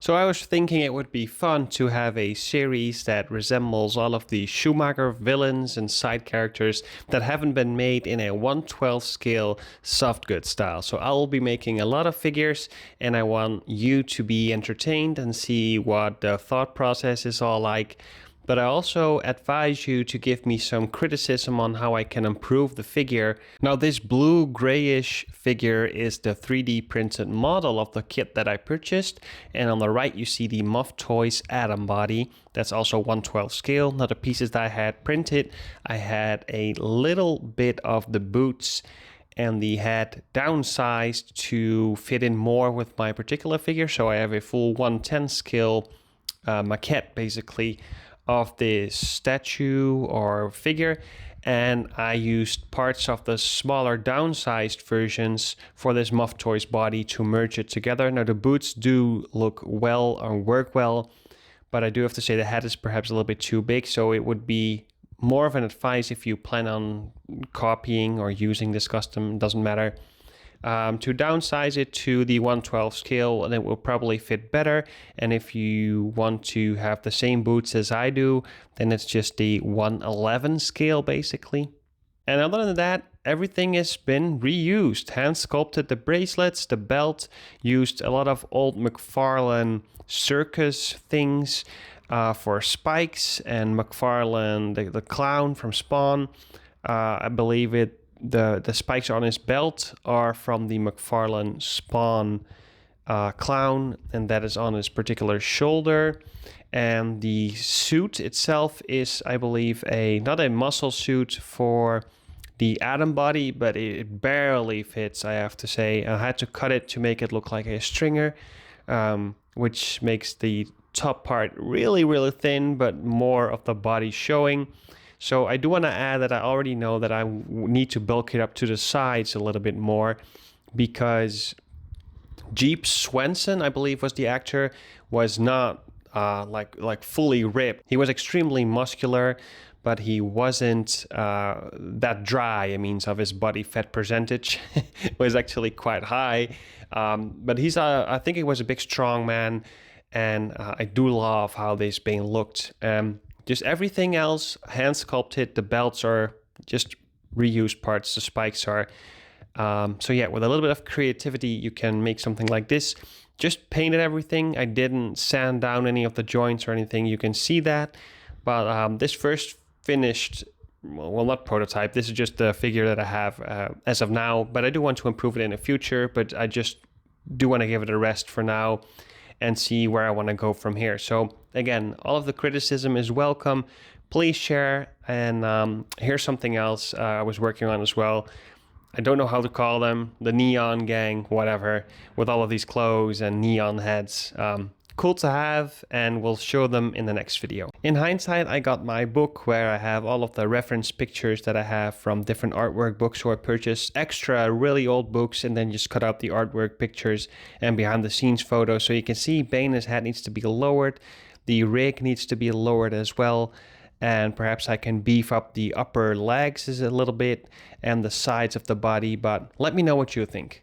So I was thinking it would be fun to have a series that resembles all of the Schumacher villains and side characters that haven't been made in a 1/12 scale soft good style. So I'll be making a lot of figures and I want you to be entertained and see what the thought process is all like. But I also advise you to give me some criticism on how I can improve the figure. Now, this blue grayish figure is the 3D printed model of the kit that I purchased. And on the right, you see the Muff Toys Atom body. That's also 1/12 scale. Now, the pieces that I had printed, I had a little bit of the boots and the head downsized to fit in more with my particular figure. So I have a full 1/10 scale maquette, basically, of the statue or figure, and I used parts of the smaller downsized versions for this Muff Toys body to merge it together. Now the boots do look well or work well, but I do have to say the head is perhaps a little bit too big, so it would be more of an advice if you plan on copying or using this custom, doesn't matter, to downsize it to the 1/12 scale, and it will probably fit better. And if you want to have the same boots as I do, then it's just the 1/11 scale basically. And other than that, everything has been reused. Hand sculpted the bracelets, the belt, used a lot of old McFarlane circus things for spikes, and McFarlane, the clown from Spawn, I believe the spikes on his belt are from the McFarlane Spawn clown, and that is on his particular shoulder. And the suit itself is, I believe, not a muscle suit for the Atom body, but it barely fits, I have to say. I had to cut it to make it look like a stringer, which makes the top part really, really thin, but more of the body showing. So I do want to add that I already know that I need to bulk it up to the sides a little bit more, because Jeep Swenson, I believe was the actor, was not like fully ripped. He was extremely muscular, but he wasn't that dry. I mean, of his body fat percentage was actually quite high. But I think he was a big strong man, and I do love how this Bane looked. Just everything else, hand sculpted. The belts are just reused parts. The spikes are. So yeah, with a little bit of creativity, you can make something like this. Just painted everything. I didn't sand down any of the joints or anything. You can see that. But this first finished, well, not prototype. This is just the figure that I have as of now. But I do want to improve it in the future. But I just do want to give it a rest for now and see where I want to go from here. So again, all of the criticism is welcome. Please share. And here's something else I was working on as well. I don't know how to call them, the neon gang, whatever, with all of these clothes and neon heads. Cool to have, and we'll show them in the next video. In hindsight, I got my book where I have all of the reference pictures that I have from different artwork books, so I purchased extra really old books and then just cut out the artwork pictures and behind the scenes photos. So you can see Bane's head needs to be lowered, the rig needs to be lowered as well, and perhaps I can beef up the upper legs a little bit and the sides of the body, but let me know what you think.